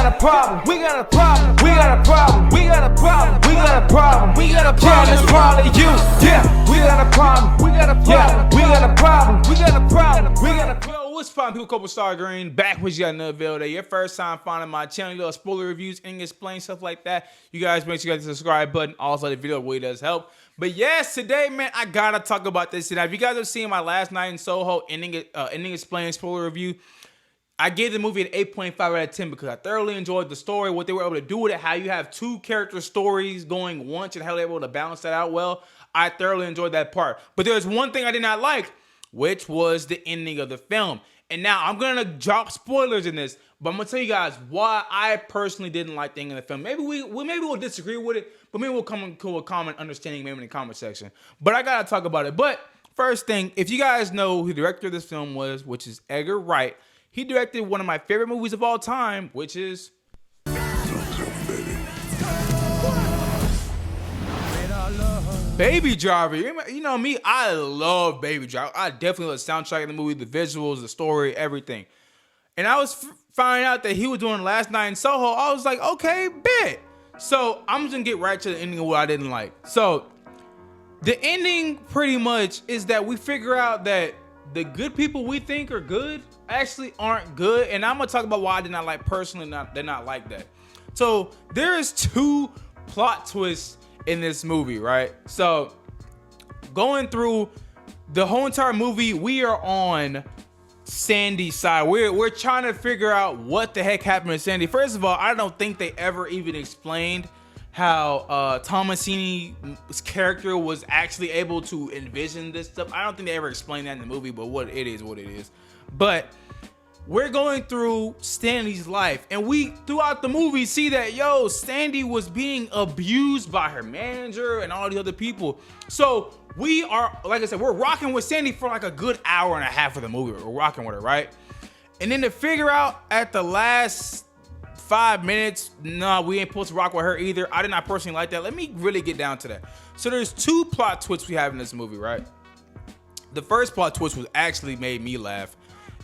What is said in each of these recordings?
got a problem. We got a problem. We got a problem. We got a problem. We got a problem. We got a problem. Yeah, it's probably you. Yeah, we got a problem. We got a problem. Yeah, we got a problem. We got a problem. We got a problem. Yo, what's poppin', people? Couple Star Green back with you got another video today. Your first time finding my channel, little spoiler reviews and explain stuff like that. You guys make sure you guys hit the subscribe button. Also, the video really does help. But yes, today, man, I gotta talk about this. Now, if you guys have seen my last night in Soho ending explain spoiler review, I gave the movie an 8.5 out of 10 because I thoroughly enjoyed the story, what they were able to do with it, how you have two character stories going once and how they were able to balance that out well. I thoroughly enjoyed that part. But there's one thing I did not like, which was the ending of the film. And now I'm gonna drop spoilers in this, but I'm gonna tell you guys why I personally didn't like the ending of the film. Maybe we'll disagree with it, but maybe we'll come to a common understanding maybe in the comment section. But I gotta talk about it. But first thing, if you guys know who the director of this film was, which is Edgar Wright, he directed one of my favorite movies of all time, which is Baby Driver. You know me, I love Baby Driver. I definitely love the soundtrack of the movie, the visuals, the story, everything. And I was finding out that he was doing Last Night in Soho. I was like, okay, bet. So I'm just gonna get right to the ending of what I didn't like. So the ending pretty much is that we figure out that the good people we think are good actually aren't good. And I'm gonna talk about why I did not like personally, did not like that. So there is two plot twists in this movie, right? So going through the whole entire movie, we are on Sandy's side. We're trying to figure out what the heck happened to Sandy. First of all, I don't think they ever even explained how Thomasini's character was actually able to envision this stuff. I don't think they ever explained that in the movie, but what it is. But we're going through Sandy's life, and we throughout the movie see that Sandy was being abused by her manager and all these other people. So we are, like I said, we're rocking with Sandy for like a good hour and a half of the movie. We're rocking with her, right? And then to figure out at the last 5 minutes, no, we ain't supposed to rock with her either. I did not personally like that. Let me really get down to that. So there's two plot twists we have in this movie, right? The first plot twist was actually made me laugh,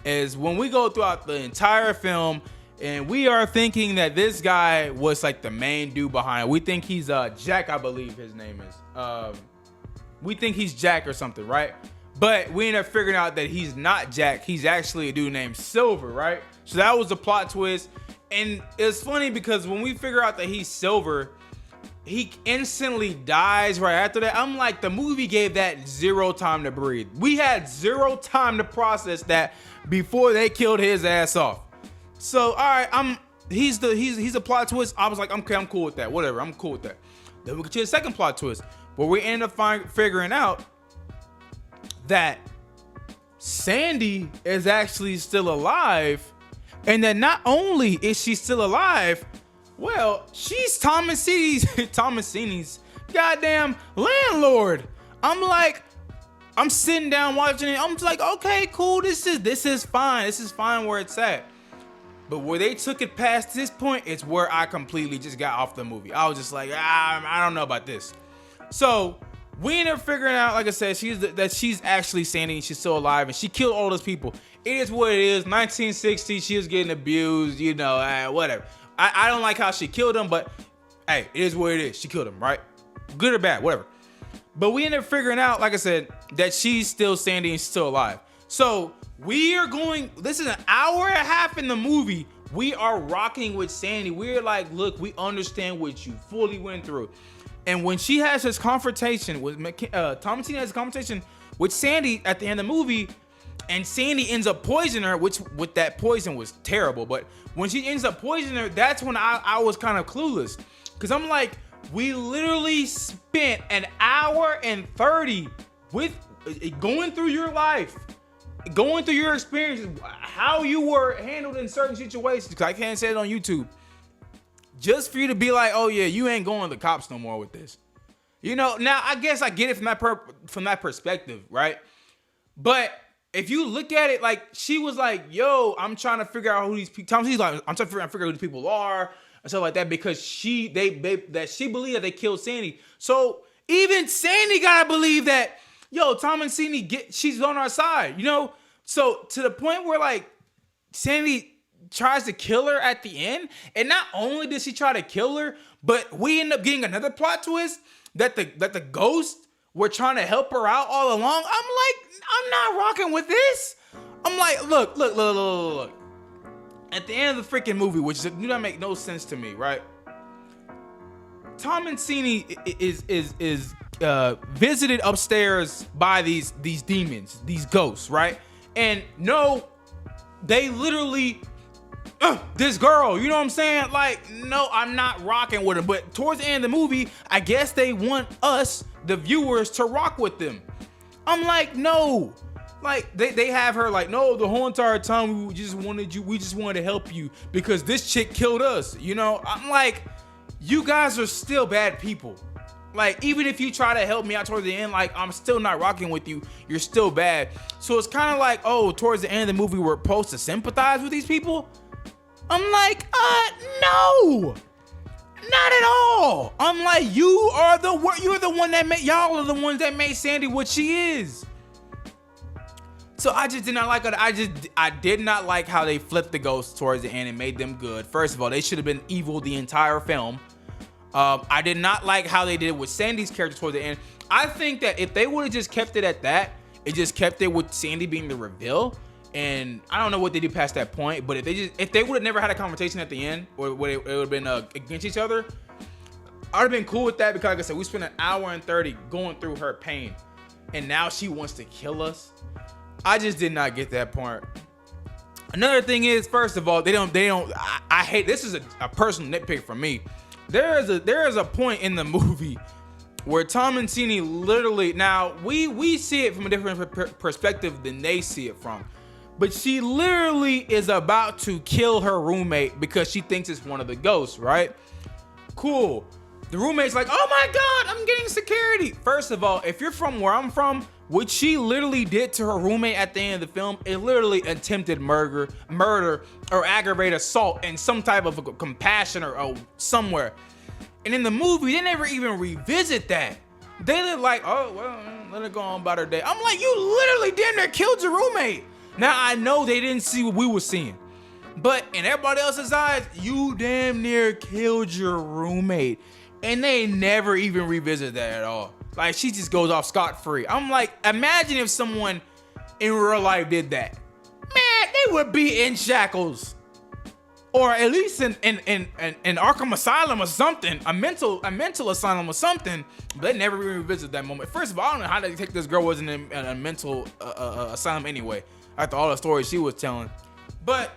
is when we go throughout the entire film and we are thinking that this guy was like the main dude behind it. We think he's Jack, I believe his name is. We think he's Jack or something, right? But we end up figuring out that he's not Jack. He's actually a dude named Silver, right? So that was the plot twist. And it's funny because when we figure out that he's Silver, he instantly dies right after that. I'm like, the movie gave that zero time to breathe. We had zero time to process that before they killed his ass off. So all right, he's a plot twist. I was like, okay, I'm cool with that. Whatever, I'm cool with that. Then we get to the second plot twist, where we end up figuring out that Sandy is actually still alive, and that not only is she still alive, well, she's Thomasini's goddamn landlord. I'm sitting down watching it. I'm just like, okay, cool. This is fine. This is fine where it's at. But where they took it past this point, it's where I completely just got off the movie. I was just like, I don't know about this. So we ended up figuring out, like I said, she's actually Sandy and she's still alive and she killed all those people. It is what it is. 1960, she was getting abused, whatever. I don't like how she killed him, but hey, it is what it is. She killed him, right? Good or bad, whatever. But we ended up figuring out, like I said, that she's still Sandy and still alive. So we are this is an hour and a half in the movie. We are rocking with Sandy. We're like, look, we understand what you fully went through. And when she has this confrontation with Thomasini has a conversation with Sandy at the end of the movie, and Sandy ends up poisoning her, which with that poison was terrible. But when she ends up poisoning her, that's when I was kind of clueless. Because I'm like, we literally spent an hour and 30 with going through your life, going through your experiences, how you were handled in certain situations. Because I can't say it on YouTube. Just for you to be like, oh yeah, you ain't going to the cops no more with this. Now I guess I get it from that perspective, right? But if you look at it, like, she was like, yo, I'm trying to figure out who these people, I'm trying to figure out who these people are and stuff like that, because she believed that they killed Sandy. So even Sandy gotta believe that, yo, Thomasini she's on our side, So to the point where, like, Sandy tries to kill her at the end. And not only did she try to kill her, but we end up getting another plot twist that the ghosts were trying to help her out all along. I'm like, I'm not rocking with this. I'm like, look. At the end of the freaking movie, which do not make no sense to me, right? Tom Mancini is visited upstairs by these demons, these ghosts, right? And no, they literally this girl, you know what I'm saying? Like, no, I'm not rocking with them. But towards the end of the movie, I guess they want us, the viewers, to rock with them. I'm like, no. Like, they have her like, no, the whole entire time we just wanted to help you because this chick killed us. You know, I'm like, you guys are still bad people. Like, even if you try to help me out towards the end, like, I'm still not rocking with you. You're still bad. So it's kind of like, oh, towards the end of the movie, we're supposed to sympathize with these people. I'm like, no, not at all. I'm like, y'all are the ones that made Sandy what she is. So I just did not like it. I did not like how they flipped the ghosts towards the end and made them good. First of all, they should have been evil the entire film. I did not like how they did it with Sandy's character towards the end. I think that if they would have just kept it at that, it just kept it with Sandy being the reveal. And I don't know what they did past that point, but if they would have never had a confrontation at the end, or it would have been against each other, I'd have been cool with that because, like I said, we spent an hour and 30 going through her pain, and now she wants to kill us. I just did not get that part. Another thing is, first of all, they don't. I hate this. Is a personal nitpick for me. There is a point in the movie where Tom Mancini literally, now we see it from a different perspective than they see it from, but she literally is about to kill her roommate because she thinks it's one of the ghosts, right? Cool. The roommate's like, oh my God, I'm getting security. First of all, if you're from where I'm from, what she literally did to her roommate at the end of the film is literally attempted murder or aggravated assault and some type of compassion or somewhere. And in the movie, they never even revisit that. They look like, oh, well, let her go on about her day. I'm like, you literally damn near killed your roommate. Now, I know they didn't see what we were seeing, but in everybody else's eyes, you damn near killed your roommate. And they never even revisit that at all. Like, she just goes off scot-free. I'm like, imagine if someone in real life did that. Man, they would be in shackles. Or at least in Arkham Asylum or something. A mental asylum or something. But they never even revisit that moment. First of all, I don't know how they think this girl wasn't in a mental asylum anyway. After all the stories she was telling. But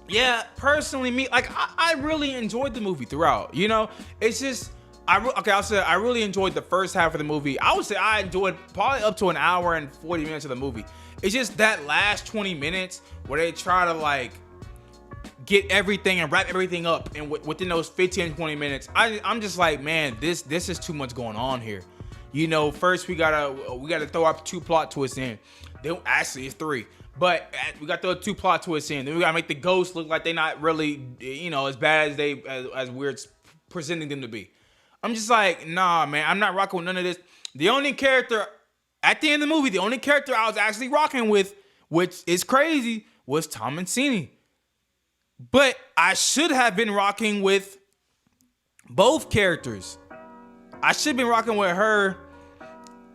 yeah, personally, I really enjoyed the movie throughout. You know, it's just, I'll say I really enjoyed the first half of the movie. I would say I enjoyed probably up to an hour and 40 minutes of the movie. It's just that last 20 minutes where they try to like get everything and wrap everything up, and within those 15, 20 minutes, I'm just like, man, this is too much going on here. You know, first we gotta throw up 2 plot twists in. Actually, it's 3. But we got the 2 plot twists in. Then we gotta make the ghosts look like they're not really, you know, as bad as we're presenting them to be. I'm just like, nah, man, I'm not rocking with none of this. The only character at the end of the movie, the only character I was actually rocking with, which is crazy, was Tom Mancini. But I should have been rocking with both characters. I should have been rocking with her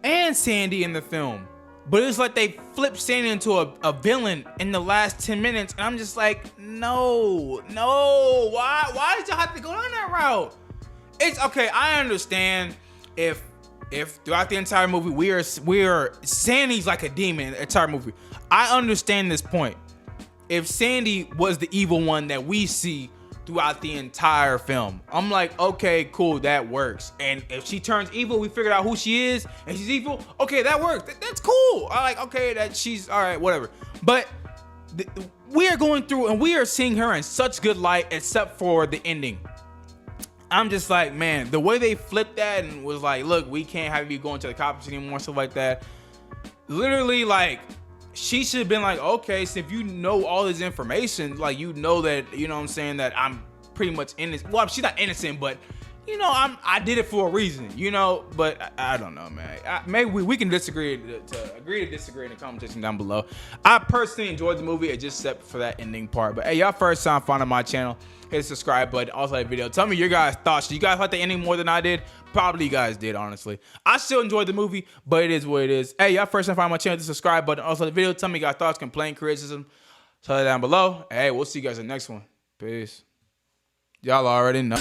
and Sandy in the film. But it's like they flipped Sandy into a villain in the last 10 minutes. And I'm just like, no. Why did y'all have to go down that route? It's okay. I understand if throughout the entire movie we are Sandy's like a demon in the entire movie. I understand this point. If Sandy was the evil one that we see throughout the entire film, I'm like, okay, cool, that works. And if she turns evil, we figured out who she is, and she's evil. Okay, that works. That's cool. I like, okay, that she's all right, whatever. But we are going through and we are seeing her in such good light, except for the ending. I'm just like, man, the way they flipped that and was like, look, we can't have you going to the cops anymore, stuff like that. Literally, like, she should have been like, okay, so if you know all this information, like, you know that, you know what I'm saying, that I'm pretty much innocent. Well, she's not innocent, but I did it for a reason, but I don't know, man. Maybe we can disagree to agree to disagree in the comment section down below. I personally enjoyed the movie, just except for that ending part. But hey, y'all first time finding my channel, hit the subscribe button, also like the video. Tell me your guys' thoughts. You guys like the ending more than I did? Probably you guys did, honestly. I still enjoyed the movie, but it is what it is. Hey, y'all first time finding my channel, hit the subscribe button, also like the video. Tell me your guys' thoughts, complaint, criticism. Tell it down below. Hey, we'll see you guys in the next one. Peace. Y'all already know.